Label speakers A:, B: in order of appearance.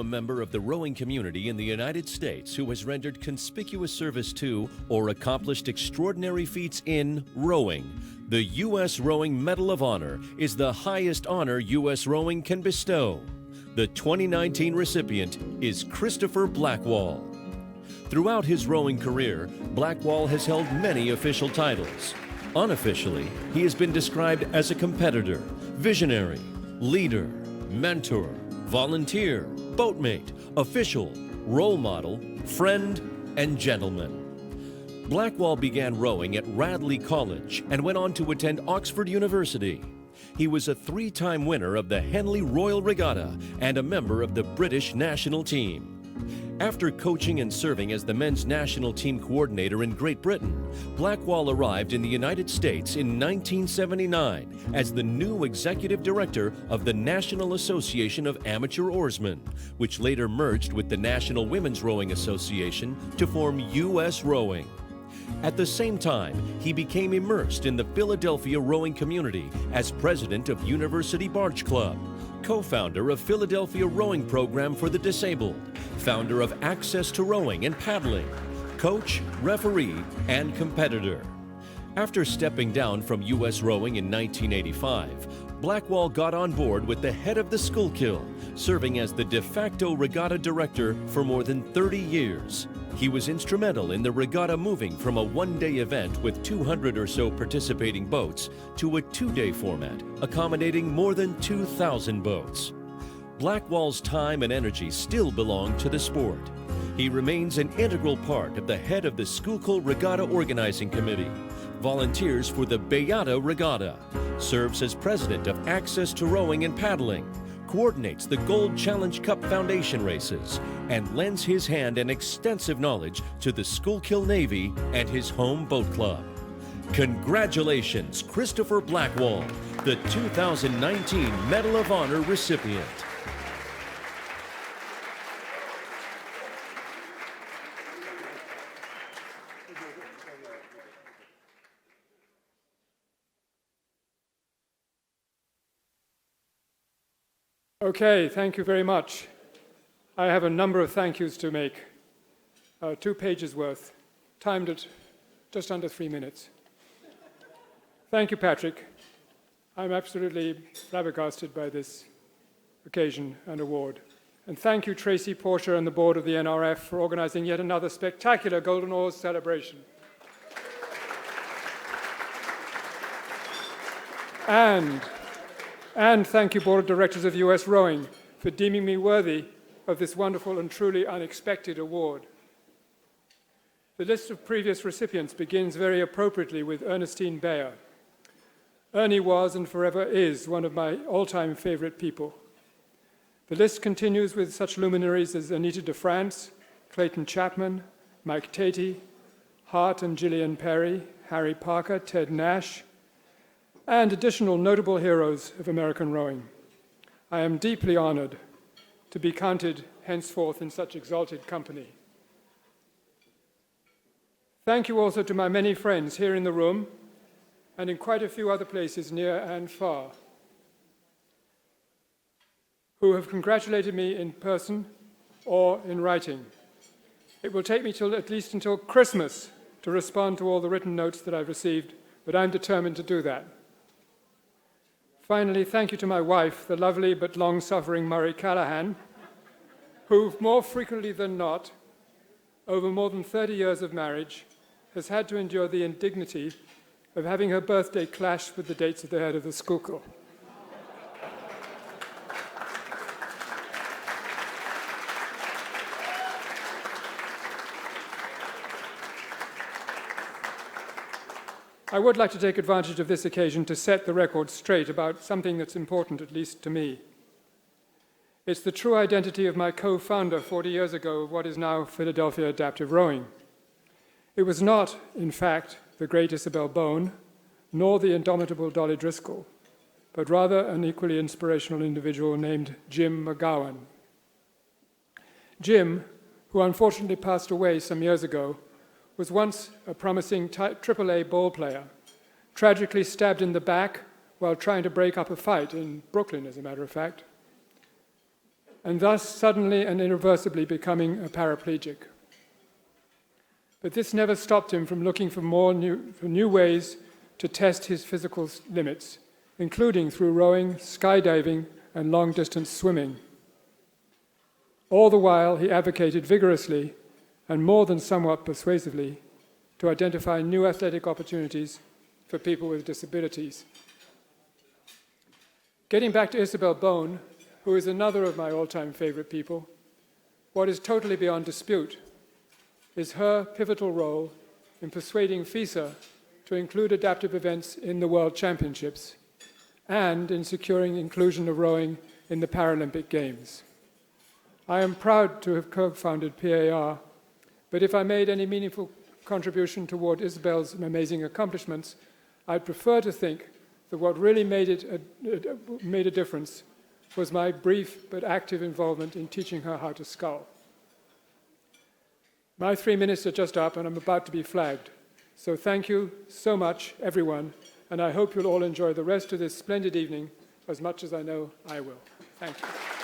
A: A member of the rowing community in the United States who has rendered conspicuous service to or accomplished extraordinary feats in rowing. The U.S. Rowing Medal of Honor is the highest honor U.S. Rowing can bestow. The 2019 recipient is Christopher Blackwall. Throughout his rowing career, Blackwall has held many official titles. Unofficially, he has been described as a competitor, visionary, leader, mentor, volunteer, boatmate, official, role model, friend, and gentleman. Blackwall began rowing at Radley College and went on to attend Oxford University. He was a three-time winner of the Henley Royal Regatta and a member of the British national team. After coaching and serving as the men's national team coordinator in Great Britain, Blackwall arrived in the United States in 1979 as the new executive director of the National Association of Amateur Oarsmen, which later merged with the National Women's Rowing Association to form USRowing. At the same time, he became immersed in the Philadelphia rowing community as president of University Barge Club, co-founder of Philadelphia Rowing Program for the Disabled, founder of Access to Rowing and Paddling, coach, referee, and competitor. After stepping down from U.S. Rowing in 1985, Blackwall got on board with the head of the Schuylkill, serving as the de facto regatta director for more than 30 years. He was instrumental in the regatta moving from a one-day event with 200 or so participating boats to a two-day format, accommodating more than 2,000 boats. Blackwall's time and energy still belong to the sport. He remains an integral part of the head of the Schuylkill Regatta Organizing Committee, volunteers for the Beata Regatta, serves as president of Access to Rowing and Paddling, coordinates the Gold Challenge Cup Foundation races, and lends his hand and extensive knowledge to the Schuylkill Navy and his home boat club. Congratulations, Christopher Blackwall, the 2019 Medal of Honor recipient.
B: Okay, thank you very much. I have a number of thank yous to make, 2 pages worth, timed at just under 3 minutes. Thank you, Patrick. I'm absolutely flabbergasted by this occasion and award. And thank you, Tracy Portia and the board of the NRF for organizing yet another spectacular Golden Oars celebration. And thank you, Board of Directors of US Rowing, for deeming me worthy of this wonderful and truly unexpected award. The list of previous recipients begins very appropriately with Ernestine Bayer. Ernie was and forever is one of my all-time favorite people. The list continues with such luminaries as Anita DeFrance, Clayton Chapman, Mike Tatey, Hart and Gillian Perry, Harry Parker, Ted Nash, and additional notable heroes of American rowing. I am deeply honored to be counted henceforth in such exalted company. Thank you also to my many friends here in the room and in quite a few other places near and far who have congratulated me in person or in writing. It will take me at least until Christmas to respond to all the written notes that I've received, but I'm determined to do that. Finally, thank you to my wife, the lovely but long-suffering Murray Callahan, who more frequently than not, over more than 30 years of marriage, has had to endure the indignity of having her birthday clash with the dates of the head of the Schuylkill. I would like to take advantage of this occasion to set the record straight about something that's important, at least to me. It's the true identity of my co-founder 40 years ago of what is now Philadelphia Adaptive Rowing. It was not, in fact, the great Isabel Bone, nor the indomitable Dolly Driscoll, but rather an equally inspirational individual named Jim McGowan. Jim, who unfortunately passed away some years ago, was once a promising AAA ball player, tragically stabbed in the back while trying to break up a fight in Brooklyn, as a matter of fact. and thus suddenly and irreversibly becoming a paraplegic. But this never stopped him from looking for new ways to test his physical limits, including through rowing, skydiving, and long-distance swimming. All the while, he advocated vigorously, and more than somewhat persuasively, to identify new athletic opportunities for people with disabilities. Getting back to Isabel Bone, who is another of my all-time favorite people, what is totally beyond dispute is her pivotal role in persuading FISA to include adaptive events in the World Championships and in securing inclusion of rowing in the Paralympic Games. I am proud to have co-founded PAR, but if I made any meaningful contribution toward Isabel's amazing accomplishments, I'd prefer to think that what really made a difference was my brief but active involvement in teaching her how to scull. My 3 minutes are just up and I'm about to be flagged. So thank you so much, everyone, and I hope you'll all enjoy the rest of this splendid evening as much as I know I will. Thank you.